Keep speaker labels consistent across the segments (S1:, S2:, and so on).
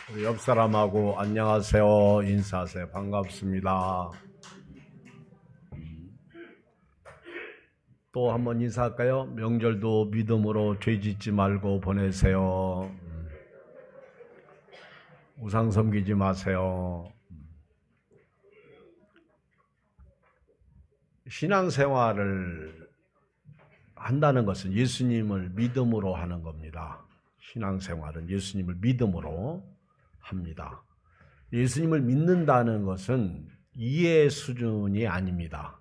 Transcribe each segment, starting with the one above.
S1: 우리 옆 사람하고 안녕하세요 인사하세요. 반갑습니다. 또 한번 인사할까요? 명절도 믿음으로 죄 짓지 말고 보내세요. 우상 섬기지 마세요. 신앙생활을 한다는 것은 예수님을 믿음으로 하는 겁니다. 신앙생활은 예수님을 믿음으로 합니다. 예수님을 믿는다는 것은 이해 수준이 아닙니다.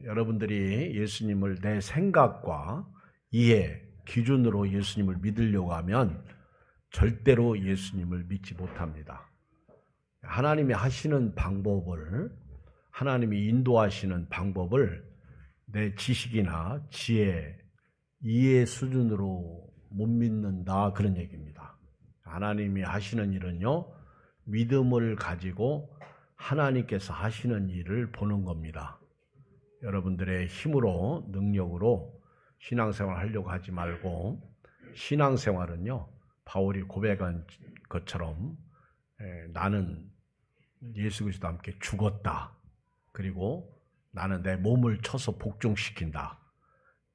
S1: 여러분들이 예수님을 내 생각과 이해 기준으로 예수님을 믿으려고 하면 절대로 예수님을 믿지 못합니다. 하나님이 하시는 방법을, 하나님이 인도하시는 방법을 내 지식이나 지혜, 이해 수준으로 못 믿는다, 그런 얘기입니다. 하나님이 하시는 일은요, 믿음을 가지고 하나님께서 하시는 일을 보는 겁니다. 여러분들의 힘으로, 능력으로 신앙생활 하려고 하지 말고, 신앙생활은요, 바울이 고백한 것처럼 나는 예수 그리스도와 함께 죽었다. 그리고 나는 내 몸을 쳐서 복종시킨다.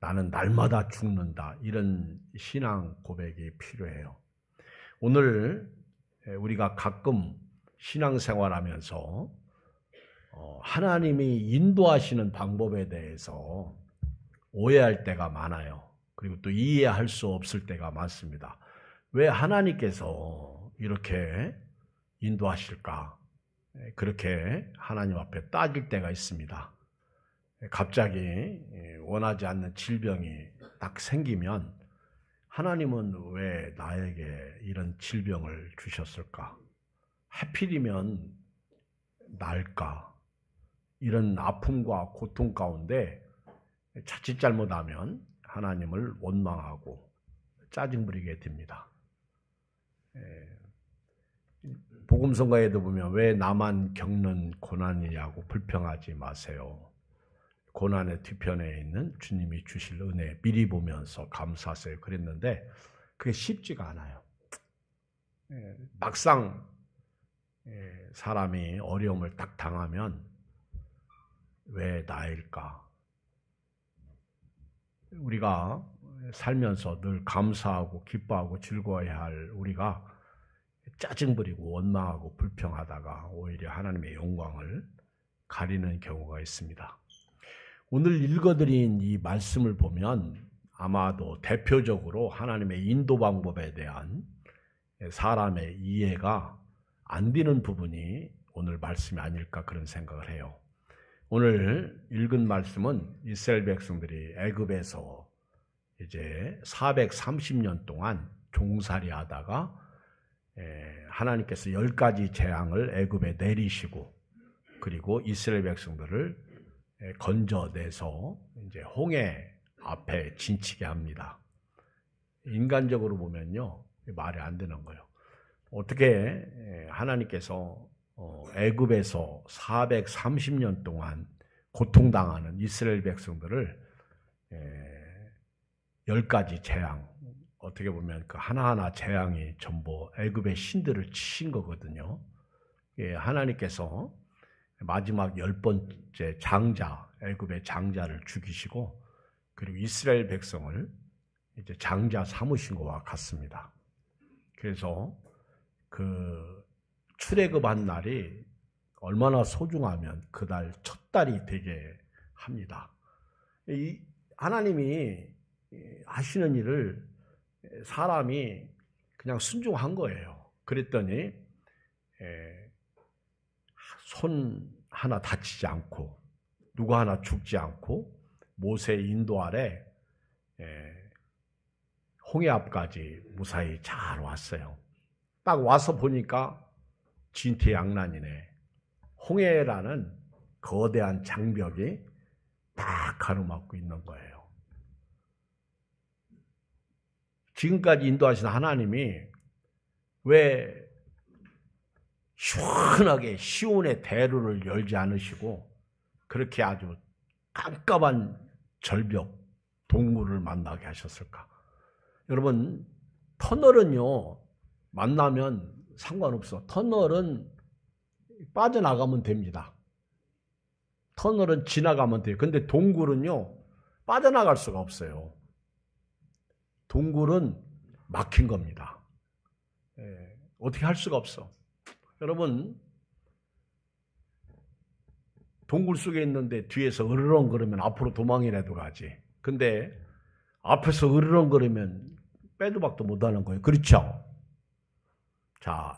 S1: 나는 날마다 죽는다. 이런 신앙 고백이 필요해요. 오늘 우리가 가끔 신앙생활하면서 하나님이 인도하시는 방법에 대해서 오해할 때가 많아요. 그리고 또 이해할 수 없을 때가 많습니다. 왜 하나님께서 이렇게 인도하실까? 그렇게 하나님 앞에 따질 때가 있습니다. 갑자기 원하지 않는 질병이 딱 생기면 하나님은 왜 나에게 이런 질병을 주셨을까? 하필이면 날까? 이런 아픔과 고통 가운데 자칫 잘못하면 하나님을 원망하고 짜증 부리게 됩니다. 복음성가에도 보면 왜 나만 겪는 고난이냐고 불평하지 마세요. 고난의 뒤편에 있는 주님이 주실 은혜 미리 보면서 감사하세요. 그랬는데 그게 쉽지가 않아요. 막상 사람이 어려움을 딱 당하면 왜 나일까? 우리가 살면서 늘 감사하고 기뻐하고 즐거워해야 할 우리가 짜증 부리고 원망하고 불평하다가 오히려 하나님의 영광을 가리는 경우가 있습니다. 오늘 읽어드린 이 말씀을 보면 아마도 대표적으로 하나님의 인도 방법에 대한 사람의 이해가 안 되는 부분이 오늘 말씀이 아닐까 그런 생각을 해요. 오늘 읽은 말씀은 이스라엘 백성들이 애굽에서 이제 430년 동안 종살이 하다가 하나님께서 10가지 재앙을 애굽에 내리시고 그리고 이스라엘 백성들을 건져내서 이제 홍해 앞에 진치게 합니다. 인간적으로 보면요, 말이 안 되는 거예요. 어떻게 하나님께서 애굽에서 430년 동안 고통당하는 이스라엘 백성들을 10가지 재앙, 어떻게 보면 그 하나하나 재앙이 전부 애굽의 신들을 치신 거거든요. 하나님께서 마지막 10번째 장자, 애굽의 장자를 죽이시고 그리고 이스라엘 백성을 이제 장자 삼으신 것과 같습니다. 그래서 그 출애굽한 날이 얼마나 소중하면 그날 첫 달이 되게 합니다. 이 하나님이 하시는 일을 사람이 그냥 순종한 거예요. 그랬더니 손 하나 다치지 않고 누구 하나 죽지 않고 모세의 인도 아래 홍해 앞까지 무사히 잘 왔어요. 딱 와서 보니까 진퇴양난이네. 홍해라는 거대한 장벽이 딱 가로막고 있는 거예요. 지금까지 인도하신 하나님이 왜 시원하게 시온의 대로를 열지 않으시고 그렇게 아주 깜깜한 절벽, 동굴을 만나게 하셨을까? 여러분, 터널은요, 만나면 상관없어. 터널은 빠져나가면 됩니다. 터널은 지나가면 돼요. 근데 동굴은요, 빠져나갈 수가 없어요. 동굴은 막힌 겁니다. 어떻게 할 수가 없어. 여러분, 동굴 속에 있는데 뒤에서 으르렁거리면 앞으로 도망이라도 가지. 근데 앞에서 으르렁거리면 빼도 박도 못하는 거예요. 그렇죠? 자,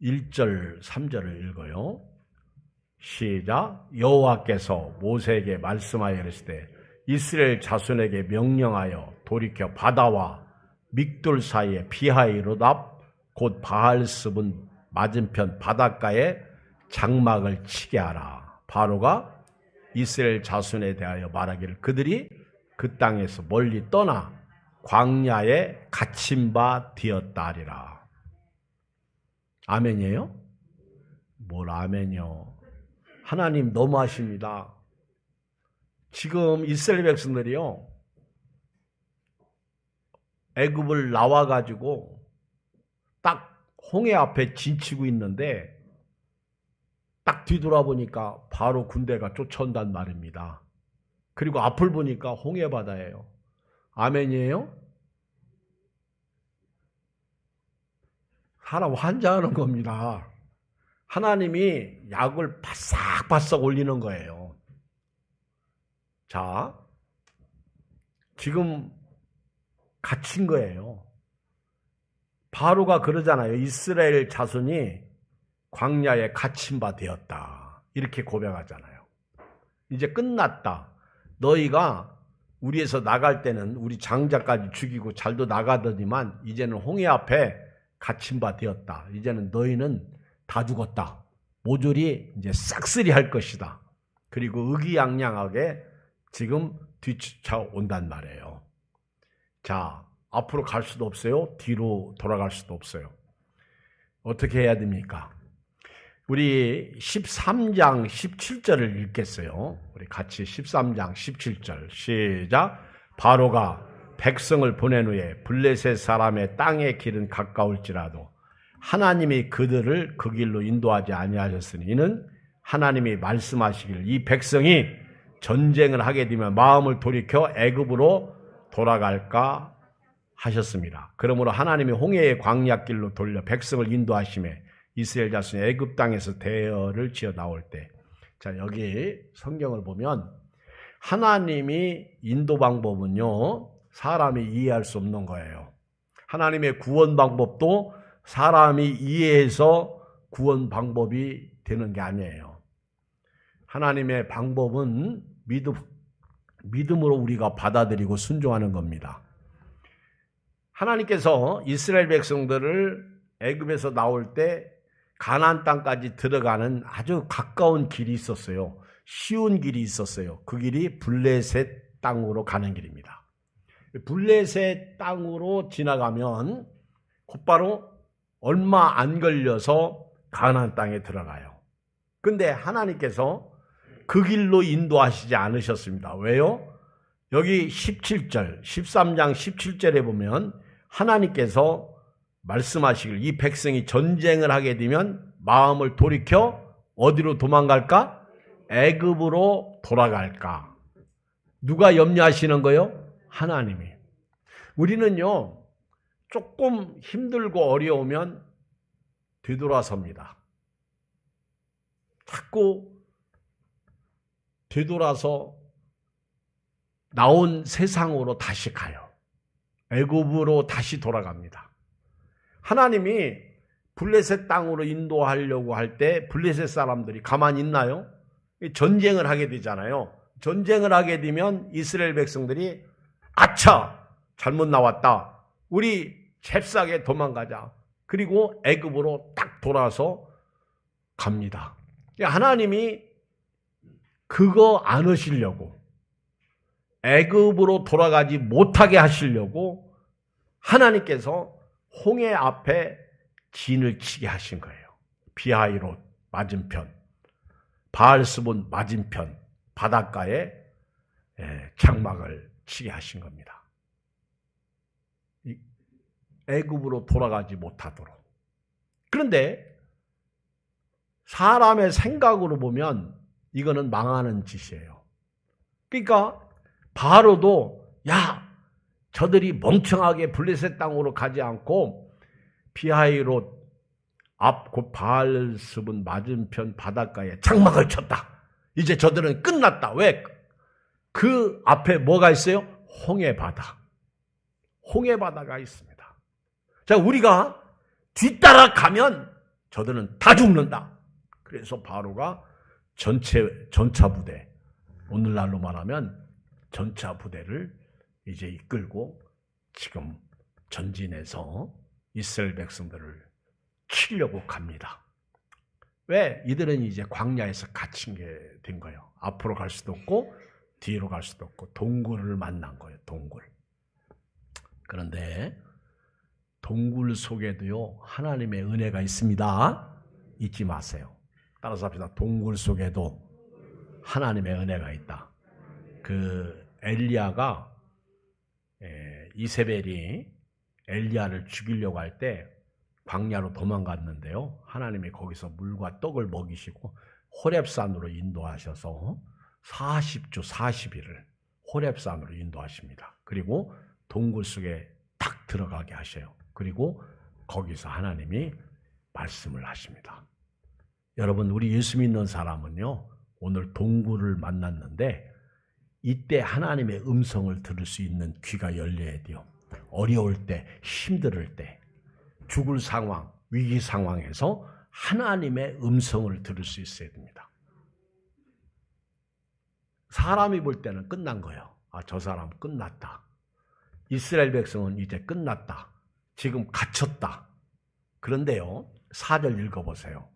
S1: 1절, 3절을 읽어요. 시작. 여호와께서 모세에게 말씀하여 이르시되 이스라엘 자손에게 명령하여 돌이켜 바다와 믹돌 사이에 비하이로답 곧 바알스분 맞은편 바닷가에 장막을 치게 하라. 바로가 이스라엘 자손에 대하여 말하기를 그들이 그 땅에서 멀리 떠나 광야에 갇힌 바 되었다 하리라. 아멘이에요? 뭘 아멘이요? 하나님 너무하십니다. 지금 이스라엘 백성들이요, 애굽을 나와가지고 딱 홍해 앞에 진치고 있는데 딱 뒤돌아보니까 바로 군대가 쫓아온단 말입니다. 그리고 앞을 보니까 홍해 바다예요. 아멘이에요? 사람 환장하는 겁니다. 하나님이 약을 바싹바싹 올리는 거예요. 자, 지금 갇힌 거예요. 바로가 그러잖아요. 이스라엘 자손이 광야에 갇힌 바 되었다. 이렇게 고백하잖아요. 이제 끝났다. 너희가 우리에서 나갈 때는 우리 장자까지 죽이고 잘도 나가더니만 이제는 홍해 앞에 갇힌 바 되었다. 이제는 너희는 다 죽었다. 모조리 이제 싹쓸이 할 것이다. 그리고 의기양양하게 지금 뒤쫓아온단 말이에요. 자, 앞으로 갈 수도 없어요. 뒤로 돌아갈 수도 없어요. 어떻게 해야 됩니까? 우리 13장 17절을 읽겠어요. 우리 같이 13장 17절 시작. 바로가 백성을 보낸 후에 블레셋 사람의 땅의 길은 가까울지라도 하나님이 그들을 그 길로 인도하지 아니하셨으니 이는 하나님이 말씀하시기를 이 백성이 전쟁을 하게 되면 마음을 돌이켜 애굽으로 돌아갈까 하셨습니다. 그러므로 하나님이 홍해의 광야길로 돌려 백성을 인도하심에 이스라엘 자손이 애굽 땅에서 대열을 지어 나올 때, 자 여기 성경을 보면 하나님이 인도 방법은요 사람이 이해할 수 없는 거예요. 하나님의 구원 방법도 사람이 이해해서 구원 방법이 되는 게 아니에요. 하나님의 방법은 믿음으로 우리가 받아들이고 순종하는 겁니다. 하나님께서 이스라엘 백성들을 애굽에서 나올 때 가나안 땅까지 들어가는 아주 가까운 길이 있었어요. 쉬운 길이 있었어요. 그 길이 블레셋 땅으로 가는 길입니다. 블레셋 땅으로 지나가면 곧바로 얼마 안 걸려서 가나안 땅에 들어가요. 근데 하나님께서 그 길로 인도하시지 않으셨습니다. 왜요? 여기 17절, 13장 17절에 보면 하나님께서 말씀하시길 이 백성이 전쟁을 하게 되면 마음을 돌이켜 어디로 도망갈까? 애굽으로 돌아갈까? 누가 염려하시는 거요? 하나님이. 우리는요 조금 힘들고 어려우면 되돌아섭니다. 자꾸 되돌아서 나온 세상으로 다시 가요. 애굽으로 다시 돌아갑니다. 하나님이 블레셋 땅으로 인도하려고 할 때 블레셋 사람들이 가만히 있나요? 전쟁을 하게 되잖아요. 전쟁을 하게 되면 이스라엘 백성들이 아차! 잘못 나왔다. 우리 잽싸게 도망가자. 그리고 애굽으로 딱 돌아서 갑니다. 하나님이 그거 안 하시려고 애굽으로 돌아가지 못하게 하시려고 하나님께서 홍해 앞에 진을 치게 하신 거예요. 비하이롯 맞은편, 바알스본 맞은편 바닷가에 장막을 치게 하신 겁니다. 애굽으로 돌아가지 못하도록. 그런데 사람의 생각으로 보면 이거는 망하는 짓이에요. 그러니까 바로도 야, 저들이 멍청하게 블레셋 땅으로 가지 않고 피하히롯 앞 곧 바알스분 맞은편 바닷가에 장막을 쳤다. 이제 저들은 끝났다. 왜? 그 앞에 뭐가 있어요? 홍해바다. 홍해바다가 있습니다. 자, 우리가 뒤따라가면 저들은 다 죽는다. 그래서 바로가 전차 부대, 오늘날로 말하면 전차 부대를 이제 이끌고 지금 전진해서 이스라엘 백성들을 치려고 갑니다. 왜? 이들은 이제 광야에서 갇힌 게 된 거예요. 앞으로 갈 수도 없고 뒤로 갈 수도 없고 동굴을 만난 거예요. 동굴. 그런데 동굴 속에도요 하나님의 은혜가 있습니다. 잊지 마세요. 따라서 합시다. 동굴 속에도 하나님의 은혜가 있다. 그 엘리야가 이세벨이 엘리야를 죽이려고 할 때 광야로 도망갔는데요. 하나님이 거기서 물과 떡을 먹이시고 호렙산으로 인도하셔서 40주 40일을 호렙산으로 인도하십니다. 그리고 동굴 속에 탁 들어가게 하셔요. 그리고 거기서 하나님이 말씀을 하십니다. 여러분, 우리 예수 믿는 사람은요, 오늘 동굴을 만났는데 이때 하나님의 음성을 들을 수 있는 귀가 열려야 돼요. 어려울 때, 힘들 때, 죽을 상황, 위기 상황에서 하나님의 음성을 들을 수 있어야 됩니다. 사람이 볼 때는 끝난 거예요. 아, 저 사람 끝났다. 이스라엘 백성은 이제 끝났다. 지금 갇혔다. 그런데요, 4절 읽어보세요.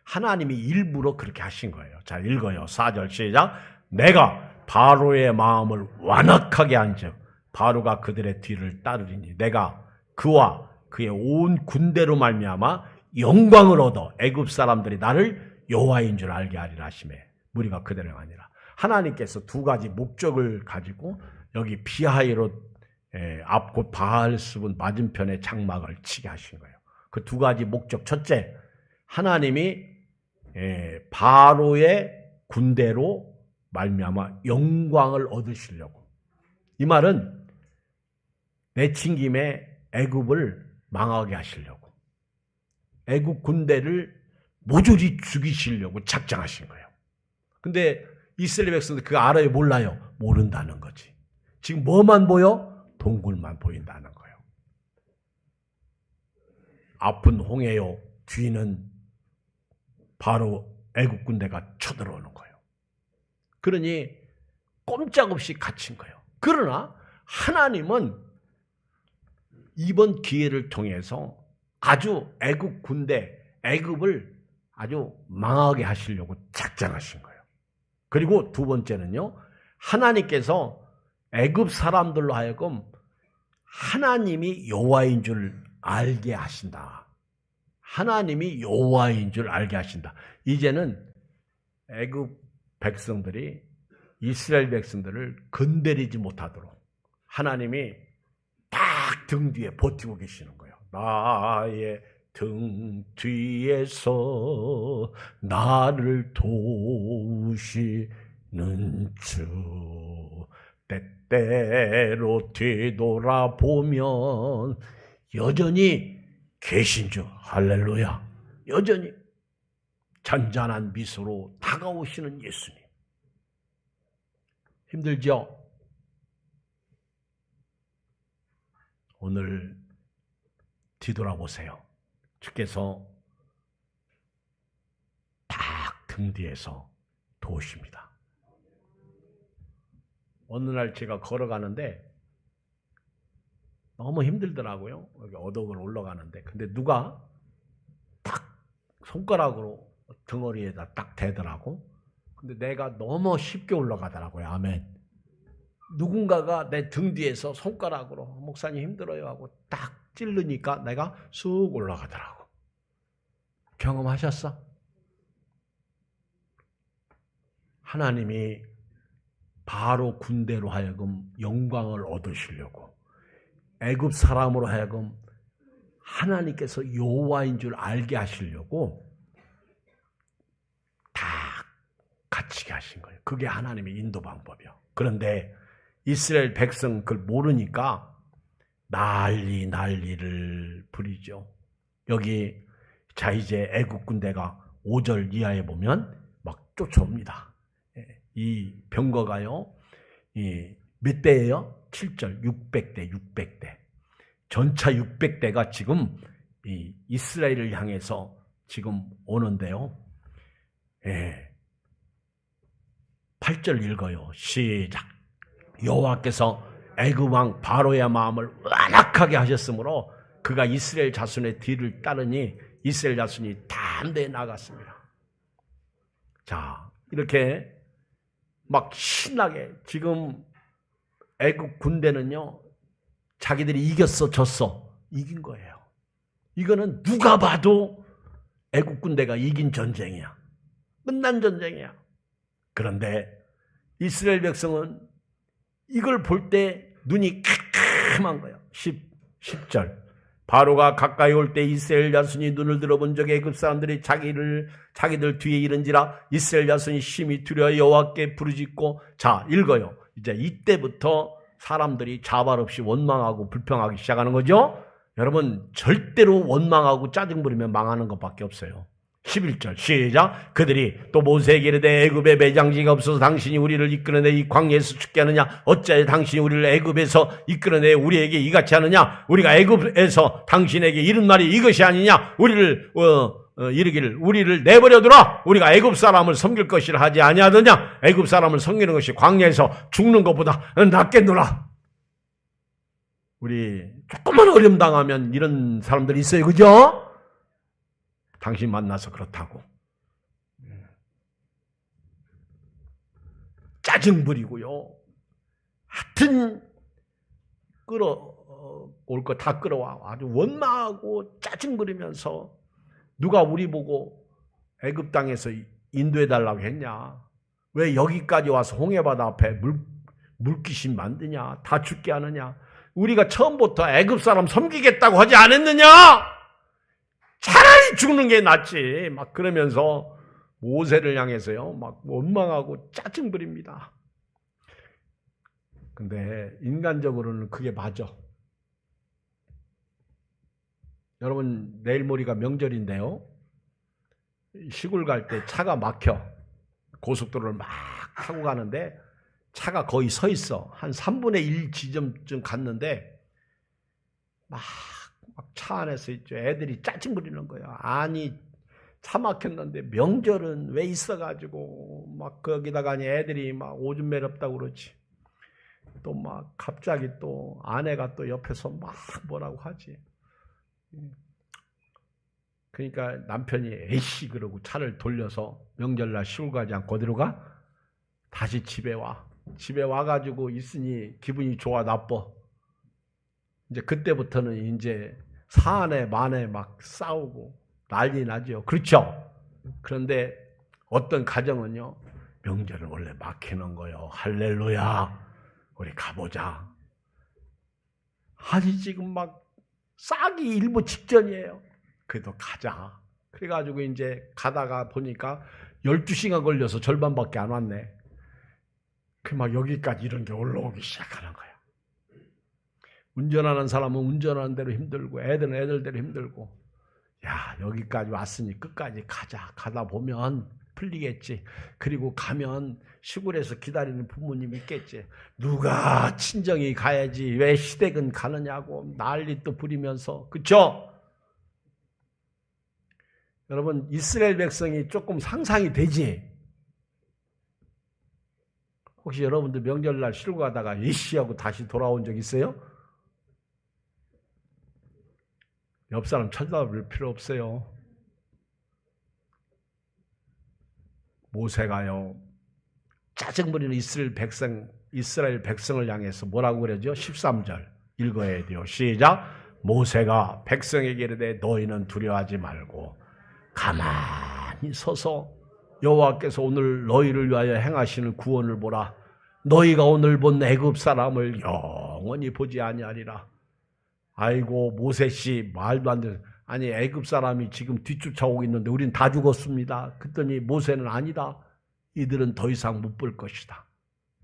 S1: 하나님이 일부러 그렇게 하신 거예요. 자, 읽어요. 4절 시작. 내가 바로의 마음을 완악하게 한즉 바로가 그들의 뒤를 따르리니 내가 그와 그의 온 군대로 말미암아 영광을 얻어 애굽 사람들이 나를 여호와인 줄 알게 하리라 하시매 무리가 그대로 아니라. 하나님께서 두 가지 목적을 가지고 여기 피하히롯 앞 곧 바알스분 맞은편에 장막을 치게 하신 거예요. 그 두 가지 목적. 첫째, 하나님이 바로의 군대로 말미암아 영광을 얻으시려고. 이 말은 내친 김에 애굽을 망하게 하시려고, 애굽 군대를 모조리 죽이시려고 작정하신 거예요. 근데 이스라엘 백성들 그거 알아요? 몰라요? 모른다는 거지. 지금 뭐만 보여? 동굴만 보인다는 거예요. 앞은 홍해요, 뒤는 바로 애굽 군대가 쳐들어오는 거예요. 그러니 꼼짝없이 갇힌 거예요. 그러나 하나님은 이번 기회를 통해서 아주 애굽 군대, 애굽을 아주 망하게 하시려고 작정하신 거예요. 그리고 두 번째는요, 하나님께서 애굽 사람들로 하여금 하나님이 여호와인 줄 알게 하신다. 하나님이 여호와인 줄 알게 하신다. 이제는 애굽 백성들이 이스라엘 백성들을 건드리지 못하도록 하나님이 딱 등 뒤에 버티고 계시는 거예요. 나의 등 뒤에서 나를 도우시는 주, 때때로 뒤돌아보면 여전히 계신 주. 할렐루야. 여전히 잔잔한 미소로 다가오시는 예수님. 힘들죠? 오늘 뒤돌아보세요. 주께서 딱 등 뒤에서 도우십니다. 어느 날 제가 걸어가는데 너무 힘들더라고요. 여기 어덕을 올라가는데. 근데 누가 딱 손가락으로 등어리에다 딱 대더라고. 근데 내가 너무 쉽게 올라가더라고요. 아멘. 누군가가 내 등 뒤에서 손가락으로 목사님 힘들어요 하고 딱 찌르니까 내가 쑥 올라가더라고. 경험하셨어? 하나님이 바로 군대로 하여금 영광을 얻으시려고, 애굽 사람으로 하여금 하나님께서 여호와인 줄 알게 하시려고 다 갇히게 하신 거예요. 그게 하나님의 인도 방법이요. 그런데 이스라엘 백성 그걸 모르니까 난리를 부리죠. 여기 자 이제 애국 군대가 5절 이하에 보면 막 쫓아옵니다. 이 병거가요. 몇 대예요? 7절 600대. 전차 600대가 지금 이 이스라엘을 향해서 지금 오는데요. 8절 읽어요. 시작. 여호와께서 애굽 왕 바로의 마음을 완악하게 하셨으므로 그가 이스라엘 자손의 뒤를 따르니 이스라엘 자손이 담대히 나갔습니다. 자, 이렇게 막 신나게 지금 애굽 군대는요, 자기들이 이겼어, 졌어, 이긴 거예요. 이거는 누가 봐도 애국 군대가 이긴 전쟁이야. 끝난 전쟁이야. 그런데 이스라엘 백성은 이걸 볼 때 눈이 캄캄한 거예요. 10절. 바로가 가까이 올 때 이스라엘 자손이 눈을 들어본 적에 애굽 사람들이 자기들 뒤에 이른지라 이스라엘 자손이 심히 두려워 여호와께 부르짖고. 자, 읽어요. 이제 이때부터 사람들이 자발 없이 원망하고 불평하기 시작하는 거죠. 여러분, 절대로 원망하고 짜증 부리면 망하는 것밖에 없어요. 11절 시작. 그들이 또 모세에게 이르되 애굽에 매장지가 없어서 당신이 우리를 이끌어내 이 광야에서 죽게 하느냐? 어찌하여 당신이 우리를 애굽에서 이끌어내 우리에게 이같이 하느냐? 우리가 애굽에서 당신에게 이른 말이 이것이 아니냐? 우리를 이르기를 우리를 내버려두라. 우리가 애굽 사람을 섬길 것이라 하지 아니하더냐? 애굽 사람을 섬기는 것이 광야에서 죽는 것보다 낫겠노라. 우리 조금만 어려움 당하면 이런 사람들이 있어요. 그죠? 당신 만나서 그렇다고 짜증 부리고요. 하여튼 끌어올 거 다 끌어와. 아주 원망하고 짜증 부리면서 누가 우리 보고 애굽 땅에서 인도해달라고 했냐? 왜 여기까지 와서 홍해바다 앞에 물귀신 만드냐? 다 죽게 하느냐? 우리가 처음부터 애굽 사람 섬기겠다고 하지 않았느냐? 차라리 죽는 게 낫지. 막 그러면서 모세를 향해서요, 막 원망하고 짜증 부립니다. 근데 인간적으로는 그게 맞아. 여러분, 내일 모레가 명절인데요. 시골 갈 때 차가 막혀. 고속도로를 막 타고 가는데 차가 거의 서 있어. 한 3분의 1 지점쯤 갔는데 막 차 안에서 있죠. 애들이 짜증 부리는 거예요. 아니, 차 막혔는데 명절은 왜 있어가지고 막 거기다가 애들이 막 오줌 매렵다고 그러지. 또 막 갑자기 또 아내가 또 옆에서 막 뭐라고 하지. 그러니까 남편이 에이씨 그러고 차를 돌려서 명절날 시골 가지 않고 어디로 가? 다시 집에 와. 집에 와가지고 있으니 기분이 좋아 나빠. 이제 그때부터는 이제 사안에 만에 막 싸우고 난리 나죠. 그렇죠? 그런데 어떤 가정은요, 명절은 원래 막히는 거예요. 할렐루야. 우리 가보자. 아니, 지금 막 싸기 일보 직전이에요. 그래도 가자. 그래가지고 이제 가다가 보니까 12시간 걸려서 절반밖에 안 왔네. 그 막 여기까지 이런 게 올라오기 시작하는 거예요. 운전하는 사람은 운전하는 대로 힘들고 애들은 애들대로 힘들고, 야, 여기까지 왔으니 끝까지 가자. 가다 보면 풀리겠지. 그리고 가면 시골에서 기다리는 부모님 있겠지. 누가 친정이 가야지 왜 시댁은 가느냐고 난리 또 부리면서. 그렇죠? 여러분, 이스라엘 백성이 조금 상상이 되지? 혹시 여러분들 명절날 시골 가다가 이씨하고 다시 돌아온 적 있어요? 옆 사람 쳐다볼 필요 없어요. 모세가요, 짜증부리는 이스라엘 백성을 향해서 뭐라고 그러죠? 13절 읽어야 돼요. 시작. 모세가 백성에게 이르되 너희는 두려워하지 말고 가만히 서서 여호와께서 오늘 너희를 위하여 행하시는 구원을 보라. 너희가 오늘 본 애굽 사람을 영원히 보지 아니하리라. 아이고 모세씨 말도 안 되는, 아니 애굽 사람이 지금 뒤쫓아오고 있는데 우린 다 죽었습니다. 그랬더니 모세는 아니다. 이들은 더 이상 못 볼 것이다.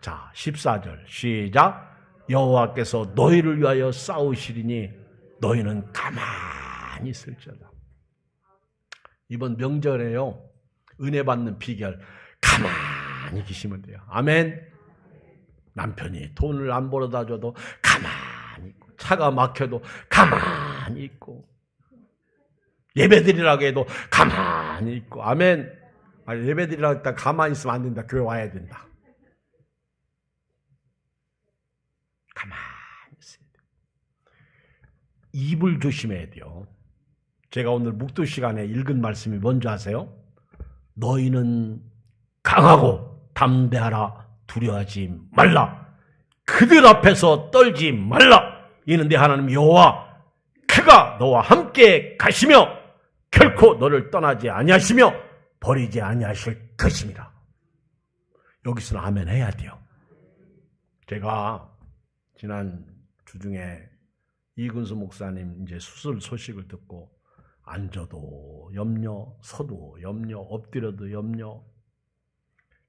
S1: 자 14절 시작. 여호와께서 너희를 위하여 싸우시리니 너희는 가만히 있을지어다. 이번 명절에요. 은혜 받는 비결 가만히 계시면 돼요. 아멘. 남편이 돈을 안 벌어다 줘도 가만히 있고, 차가 막혀도 가만히 있고, 예배드리라고 해도 가만히 있고. 아멘. 아니, 예배드리라고 했다 가만히 있으면 안 된다. 교회 와야 된다. 가만히 있어야 돼요. 입을 조심해야 돼요. 제가 오늘 묵도 시간에 읽은 말씀이 뭔지 아세요? 너희는 강하고 담대하라. 두려워하지 말라. 그들 앞에서 떨지 말라. 이는 내 하나님 여호와 그가 너와 함께 가시며 결코 너를 떠나지 아니하시며 버리지 아니하실 것입니다. 여기서는 아멘 해야 돼요. 제가 지난 주중에 이근수 목사님 이제 수술 소식을 듣고 앉아도 염려, 서도 염려, 엎드려도 염려,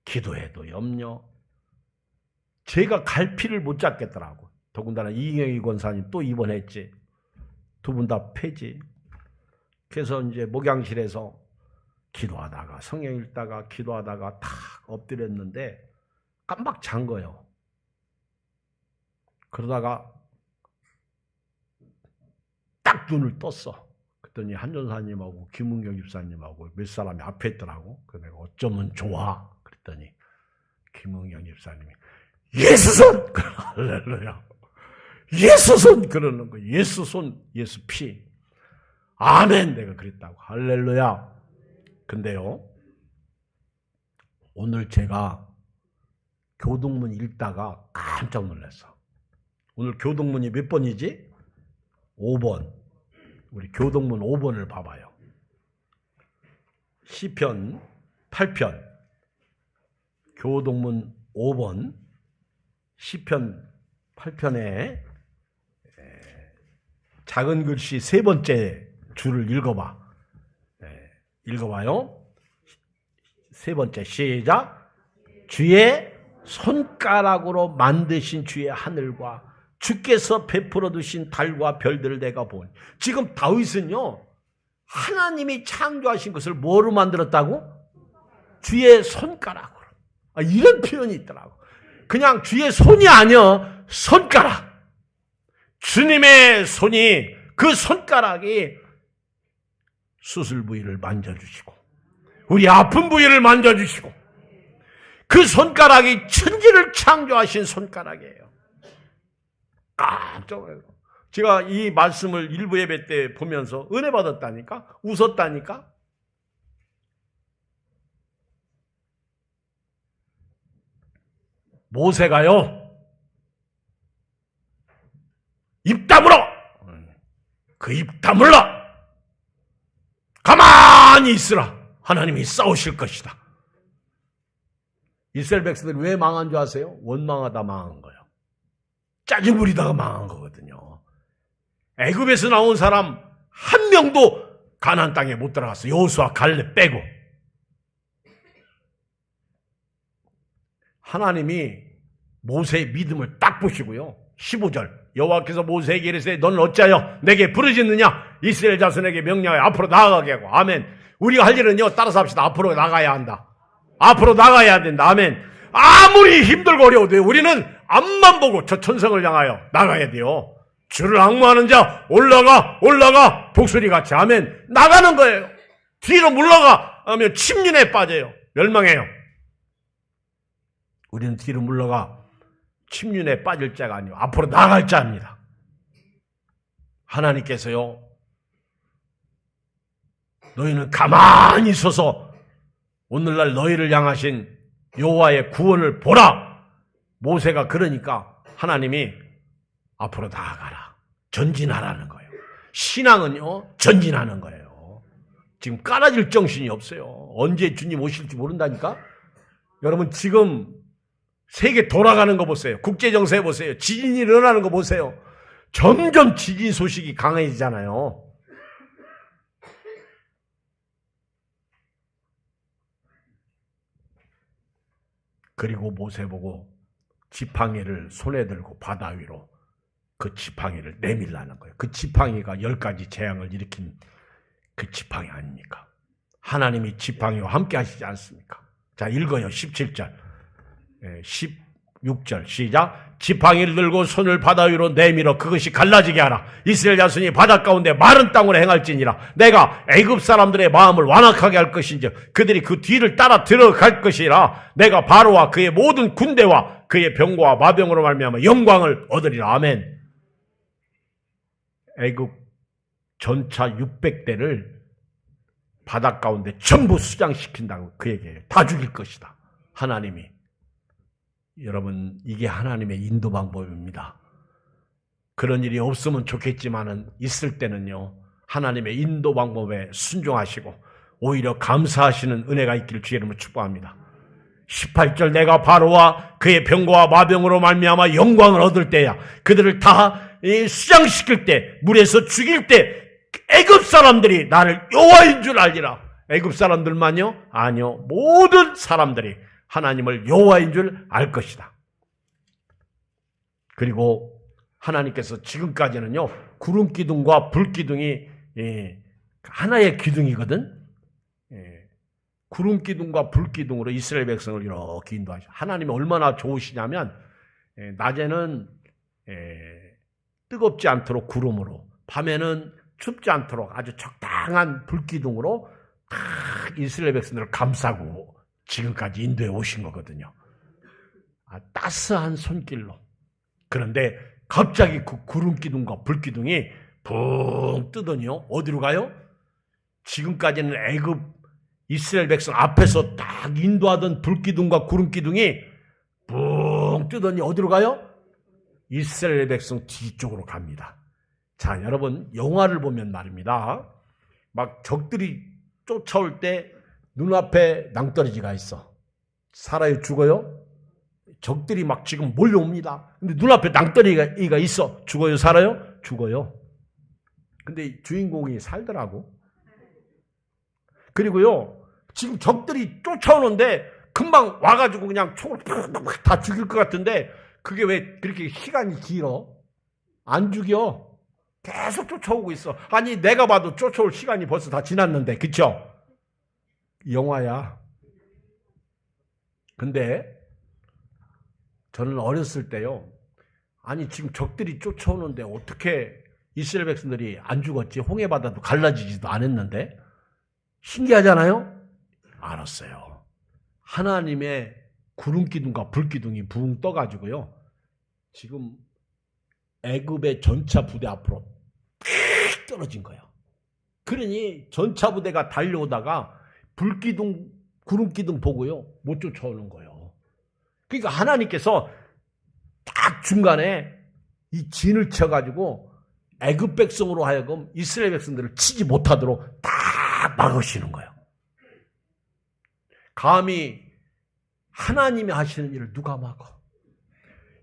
S1: 기도해도 염려. 제가 갈피를 못 잡겠더라고. 더군다나 이경희 권사님 또 입원했지. 두 분 다 폐지. 그래서 이제 목양실에서 기도하다가 성경 읽다가 기도하다가 탁 엎드렸는데 깜빡 잔 거예요. 그러다가 딱 눈을 떴어. 그랬더니 한전사님하고 김은경 집사님하고 몇 사람이 앞에 있더라고. 그래서 내가 어쩌면 좋아. 그랬더니 김은경 집사님이 예수손! 할렐루야. 예수손! 그러는 거예요. 예수손, 예수 피. 아멘! 내가 그랬다고. 할렐루야. 근데요, 오늘 제가 교동문 읽다가 깜짝 놀랐어. 오늘 교동문이 몇 번이지? 5번. 우리 교동문 5번을 봐봐요. 시편 8편. 교동문 5번. 시편 8편에 작은 글씨 세 번째 줄을 읽어봐. 읽어봐요. 세 번째 시작. 주의 손가락으로 만드신 주의 하늘과 주께서 베풀어 두신 달과 별들을 내가 보니. 지금 다윗은요, 하나님이 창조하신 것을 뭐로 만들었다고? 주의 손가락으로. 이런 표현이 있더라고. 그냥 주의 손이 아니여 손가락. 주님의 손이, 그 손가락이 수술 부위를 만져주시고 우리 아픈 부위를 만져주시고, 그 손가락이 천지를 창조하신 손가락이에요. 깜짝 놀라요. 제가 이 말씀을 일부 예배 때 보면서 은혜 받았다니까, 웃었다니까. 모세가요, 입 다물어! 그 입 다물어! 가만히 있으라! 하나님이 싸우실 것이다. 이스라엘 백성들이 왜 망한 줄 아세요? 원망하다 망한 거예요. 짜증 부리다가 망한 거거든요. 애굽에서 나온 사람 한 명도 가나안 땅에 못 들어갔어. 여호수아 갈렙 빼고. 하나님이 모세의 믿음을 딱 보시고요. 15절 여호와께서 모세에게 이르시되 너는 어찌하여 내게 부르짖느냐? 이스라엘 자손에게 명령하여 앞으로 나아가게 하고. 아멘. 우리가 할 일은요, 따라서 합시다. 앞으로 나가야 한다. 앞으로 나가야 된다. 아멘. 아무리 힘들고 어려워도 우리는 앞만 보고 저 천성을 향하여 나가야 돼요. 주를 앙모하는 자 올라가 독수리같이. 아멘. 나가는 거예요. 뒤로 물러가 하면 침륜에 빠져요. 멸망해요. 우리는 뒤로 물러가 침륜에 빠질 자가 아니고 앞으로 나갈 자입니다. 하나님께서요, 너희는 가만히 서서 오늘날 너희를 향하신 여호와의 구원을 보라. 모세가 그러니까 하나님이 앞으로 나아가라, 전진하라는 거예요. 신앙은요, 전진하는 거예요. 지금 깔아질 정신이 없어요. 언제 주님 오실지 모른다니까. 여러분 지금 세계 돌아가는 거 보세요. 국제정세 보세요. 지진이 일어나는 거 보세요. 점점 지진 소식이 강해지잖아요. 그리고 모세 보고 지팡이를 손에 들고 바다 위로 그 지팡이를 내밀라는 거예요. 그 지팡이가 10가지 재앙을 일으킨 그 지팡이 아닙니까? 하나님이 지팡이와 함께 하시지 않습니까? 자, 읽어요. 17절, 16절 시작. 지팡이를 들고 손을 바다 위로 내밀어 그것이 갈라지게 하라. 이스라엘 자손이 바다 가운데 마른 땅으로 행할지니라. 내가 애굽 사람들의 마음을 완악하게 할 것인즉 그들이 그 뒤를 따라 들어갈 것이라. 내가 바로와 그의 모든 군대와 그의 병과 마병으로 말미암아 영광을 얻으리라. 아멘. 애굽 전차 600대를 바다 가운데 전부 수장시킨다고 그 얘기예요. 다 죽일 것이다. 하나님이. 여러분, 이게 하나님의 인도 방법입니다. 그런 일이 없으면 좋겠지만은 있을 때는요, 하나님의 인도 방법에 순종하시고 오히려 감사하시는 은혜가 있기를 주의 이름으로 축복합니다. 18절 내가 바로와 그의 병거와 마병으로 말미암아 영광을 얻을 때야 그들을 다 수장시킬 때 물에서 죽일 때 애굽 사람들이 나를 여호와인 줄 알리라. 애굽 사람들만요? 아니요. 모든 사람들이 하나님을 여호와인 줄 알 것이다. 그리고 하나님께서 지금까지는요, 구름 기둥과 불 기둥이 하나의 기둥이거든. 구름 기둥과 불 기둥으로 이스라엘 백성을 이렇게 인도하셔. 하나님이 얼마나 좋으시냐면 낮에는 뜨겁지 않도록 구름으로, 밤에는 춥지 않도록 아주 적당한 불 기둥으로 다 이스라엘 백성들을 감싸고 지금까지 인도해 오신 거거든요. 따스한 손길로. 그런데 갑자기 그 구름 기둥과 불 기둥이 붕 뜨더니요. 어디로 가요? 지금까지는 애굽 이스라엘 백성 앞에서 딱 인도하던 불 기둥과 구름 기둥이 붕 뜨더니 어디로 가요? 이스라엘 백성 뒤쪽으로 갑니다. 자, 여러분, 영화를 보면 말입니다. 막 적들이 쫓아올 때 눈앞에 낭떠러지가 있어. 살아요? 죽어요? 적들이 막 지금 몰려옵니다. 근데 눈앞에 낭떠러지가 있어. 죽어요? 살아요? 죽어요. 근데 주인공이 살더라고. 그리고요, 지금 적들이 쫓아오는데 금방 와가지고 그냥 총을 다 죽일 것 같은데 그게 왜 그렇게 시간이 길어? 안 죽여. 계속 쫓아오고 있어. 아니, 내가 봐도 쫓아올 시간이 벌써 다 지났는데, 그쵸? 영화야. 근데 저는 어렸을 때요, 아니 지금 적들이 쫓아오는데 어떻게 이스라엘 백성들이 안 죽었지? 홍해바다도 갈라지지도 않았는데? 신기하잖아요? 알았어요. 하나님의 구름기둥과 불기둥이 붕 떠가지고요, 지금 애굽의 전차 부대 앞으로 휙 떨어진 거예요. 그러니 전차 부대가 달려오다가 불기둥, 구름기둥 보고요, 못 쫓아오는 거예요. 그러니까 하나님께서 딱 중간에 이 진을 쳐가지고 애굽 백성으로 하여금 이스라엘 백성들을 치지 못하도록 딱 막으시는 거예요. 감히 하나님이 하시는 일을 누가 막어?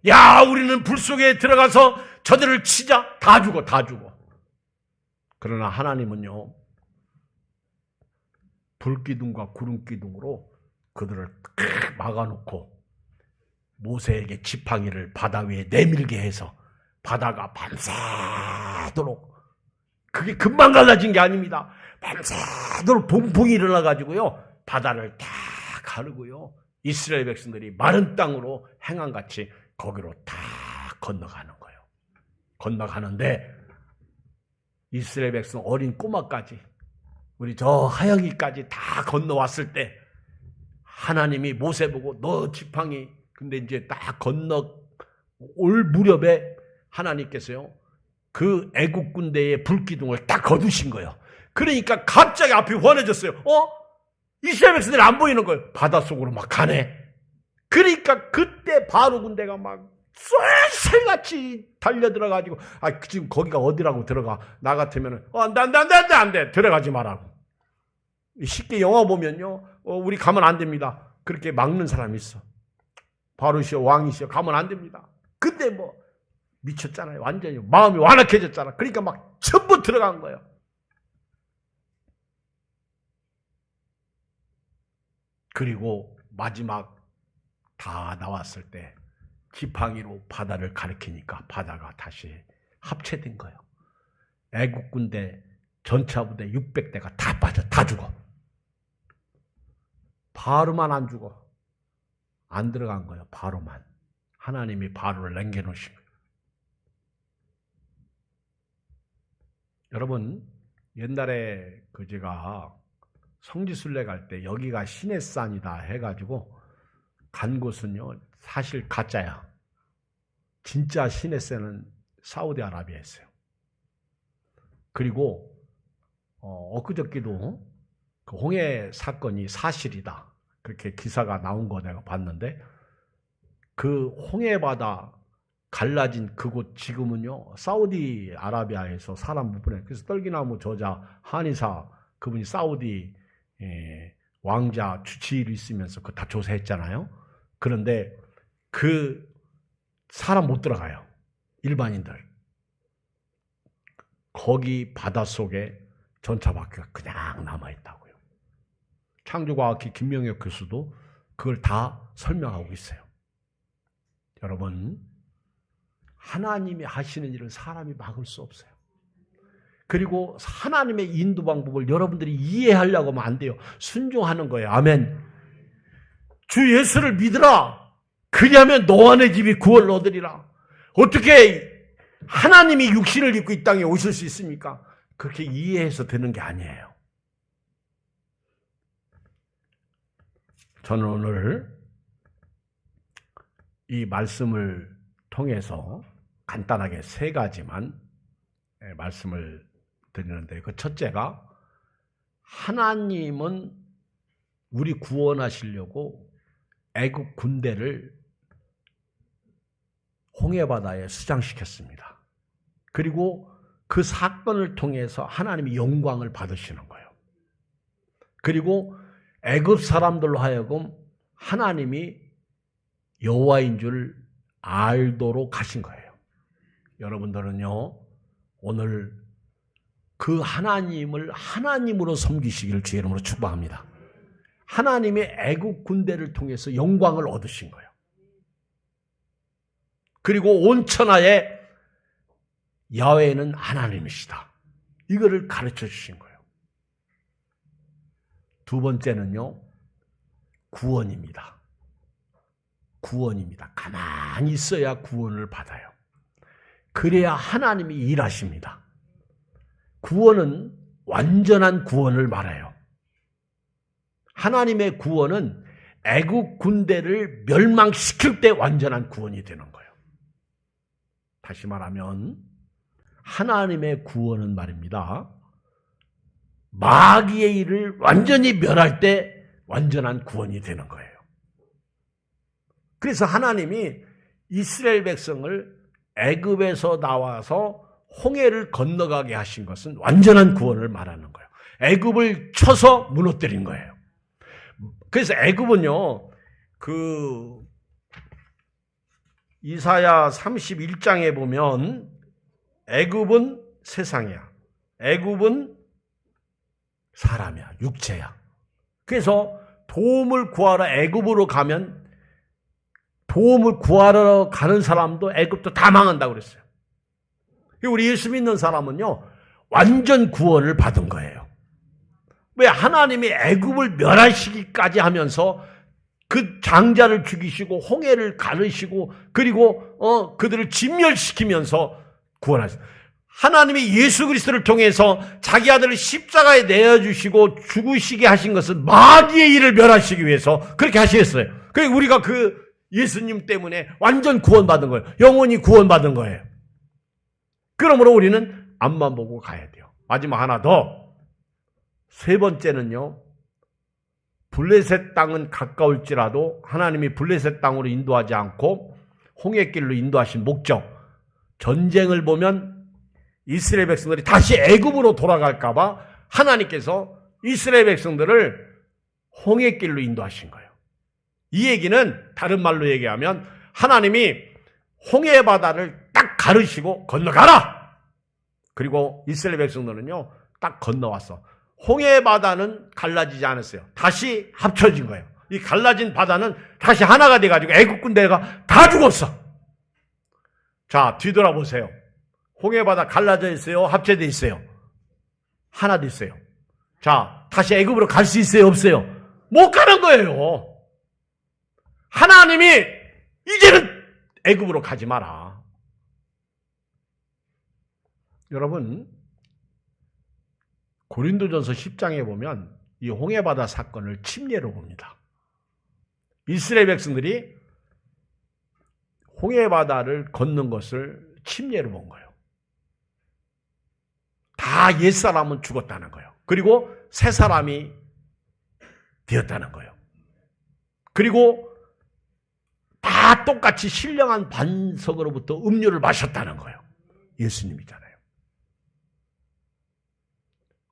S1: 야, 우리는 불 속에 들어가서 저들을 치자. 다 죽어, 다 죽어. 그러나 하나님은요, 불기둥과 구름기둥으로 그들을 딱 막아놓고 모세에게 지팡이를 바다 위에 내밀게 해서 바다가 밤새도록, 그게 금방 갈라진 게 아닙니다. 밤새도록 동풍이 일어나가지고요, 바다를 다 가르고요, 이스라엘 백성들이 마른 땅으로 행한같이 거기로 다 건너가는 거예요. 건너가는데 이스라엘 백성 어린 꼬마까지, 우리 저 하영이까지 다 건너왔을 때 하나님이 모세 보고 너 지팡이, 근데 이제 딱 건너 올 무렵에 하나님께서요, 그 애국 군대의 불기둥을 딱 거두신 거예요. 그러니까 갑자기 앞이 환해졌어요. 이스라엘 백성들이 안 보이는 거예요. 바닷속으로 막 가네. 그러니까 그때 바로 군대가 막 쏠살같이 달려들어가지고, 지금 거기가 어디라고 들어가. 나 같으면은, 안 돼. 들어가지 마라고. 쉽게 영화 보면요, 우리 가면 안 됩니다. 그렇게 막는 사람이 있어. 바로시오, 왕이시오, 가면 안 됩니다. 근데 뭐, 미쳤잖아요. 완전히 마음이 완악해졌잖아. 그러니까 막 전부 들어간 거예요. 그리고 마지막 다 나왔을 때 지팡이로 바다를 가리키니까 바다가 다시 합체된 거예요. 애국 군대 전차부대 600대가 다 빠져, 다 죽어. 바로만 안 죽어. 안 들어간 거예요. 바로만. 하나님이 바로를 남겨놓으신 거예요. 여러분, 옛날에 제가 성지순례 갈 때 여기가 시내산이다 해가지고 간 곳은요, 사실 가짜야. 진짜 시내산은 사우디아라비아였어요. 그리고 엊그저께도 그 홍해 사건이 사실이다. 그렇게 기사가 나온 거 내가 봤는데, 그 홍해 바다 갈라진 그곳 지금은요, 사우디아라비아에서 사람 못 보내. 그래서 떨기나무 저자 한의사 그분이 사우디 왕자 주치의로 있으면서 그거 다 조사했잖아요. 그런데 그 사람 못 들어가요. 일반인들. 거기 바닷속에 전차바퀴가 그냥 남아있다고요. 창조과학회 김명혁 교수도 그걸 다 설명하고 있어요. 여러분, 하나님이 하시는 일을 사람이 막을 수 없어요. 그리고 하나님의 인도 방법을 여러분들이 이해하려고 하면 안 돼요. 순종하는 거예요. 아멘. 주 예수를 믿으라. 그리하면 너와 내 집이 구원을 얻으리라. 어떻게 하나님이 육신을 입고 이 땅에 오실 수 있습니까? 그렇게 이해해서 되는 게 아니에요. 저는 오늘 이 말씀을 통해서 간단하게 세 가지만 말씀을 드리는데, 그 첫째가 하나님은 우리 구원하시려고 애국 군대를 홍해바다에 수장시켰습니다. 그리고 그 사건을 통해서 하나님이 영광을 받으시는 거예요. 그리고 애굽 사람들로 하여금 하나님이 여호와인 줄 알도록 하신 거예요. 여러분들은요, 오늘 그 하나님을 하나님으로 섬기시기를 주의 이름으로 축복합니다. 하나님이 애국 군대를 통해서 영광을 얻으신 거예요. 그리고 온 천하에 야훼는 하나님이시다. 이거를 가르쳐 주신 거예요. 두 번째는요, 구원입니다. 구원입니다. 가만히 있어야 구원을 받아요. 그래야 하나님이 일하십니다. 구원은 완전한 구원을 말해요. 하나님의 구원은 애국 군대를 멸망시킬 때 완전한 구원이 되는 거예요. 다시 말하면 하나님의 구원은 말입니다, 마귀의 일을 완전히 멸할 때 완전한 구원이 되는 거예요. 그래서 하나님이 이스라엘 백성을 애굽에서 나와서 홍해를 건너가게 하신 것은 완전한 구원을 말하는 거예요. 애굽을 쳐서 무너뜨린 거예요. 그래서 애굽은요, 그 이사야 31장에 보면 애굽은 세상이야. 애굽은 사람이야. 육체야. 그래서 도움을 구하러 애굽으로 가면 도움을 구하러 가는 사람도 애굽도 다 망한다고 그랬어요. 우리 예수 믿는 사람은요, 완전 구원을 받은 거예요. 왜? 하나님이 애굽을 멸하시기까지 하면서 그 장자를 죽이시고 홍해를 가르시고 그리고 그들을 진멸시키면서 구원하셨어요. 하나님이 예수 그리스도를 통해서 자기 아들을 십자가에 내어주시고 죽으시게 하신 것은 마귀의 일을 멸하시기 위해서 그렇게 하시겠어요. 그러니까 우리가 그 예수님 때문에 완전 구원받은 거예요. 영원히 구원받은 거예요. 그러므로 우리는 앞만 보고 가야 돼요. 마지막 하나 더. 세 번째는요, 블레셋 땅은 가까울지라도 하나님이 블레셋 땅으로 인도하지 않고 홍해길로 인도하신 목적, 전쟁을 보면 이스라엘 백성들이 다시 애굽으로 돌아갈까 봐 하나님께서 이스라엘 백성들을 홍해길로 인도하신 거예요. 이 얘기는 다른 말로 얘기하면 하나님이 홍해 바다를 딱 가르치고 건너가라. 그리고 이스라엘 백성들은요 딱 건너왔어. 홍해 바다는 갈라지지 않았어요. 다시 합쳐진 거예요. 이 갈라진 바다는 다시 하나가 돼가지고 애국 군대가 다 죽었어. 자, 뒤돌아보세요. 홍해 바다 갈라져 있어요? 합쳐져 있어요? 하나 돼 있어요. 자, 다시 애굽으로 갈 수 있어요? 없어요? 못 가는 거예요. 하나님이 이제는 애굽으로 가지 마라. 여러분, 고린도전서 10장에 보면 이 홍해바다 사건을 침례로 봅니다. 이스라엘 백성들이 홍해바다를 걷는 것을 침례로 본 거예요. 다 옛사람은 죽었다는 거예요. 그리고 새 사람이 되었다는 거예요. 그리고 다 똑같이 신령한 반석으로부터 음료를 마셨다는 거예요. 예수님이잖아요.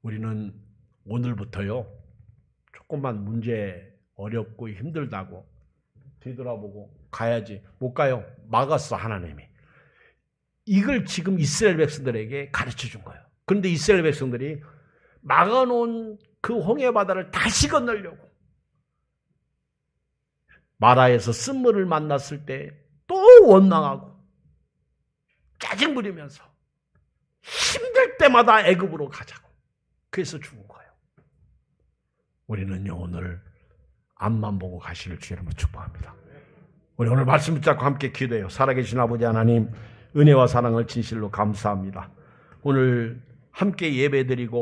S1: 우리는 오늘부터요, 조금만 문제 어렵고 힘들다고 뒤돌아보고 가야지. 못 가요. 막았어, 하나님이. 이걸 지금 이스라엘 백성들에게 가르쳐 준 거예요. 그런데 이스라엘 백성들이 막아놓은 그 홍해바다를 다시 건너려고 마라에서 쓴물을 만났을 때 또 원망하고 짜증 부리면서 힘들 때마다 애굽으로 가자고. 그래서 죽은 거예요. 우리는요 오늘 앞만 보고 가시길 주의 이름으로 축복합니다. 우리 오늘 말씀 붙잡고 함께 기도해요. 살아계신 아버지 하나님, 은혜와 사랑을 진실로 감사합니다. 오늘 함께 예배드리고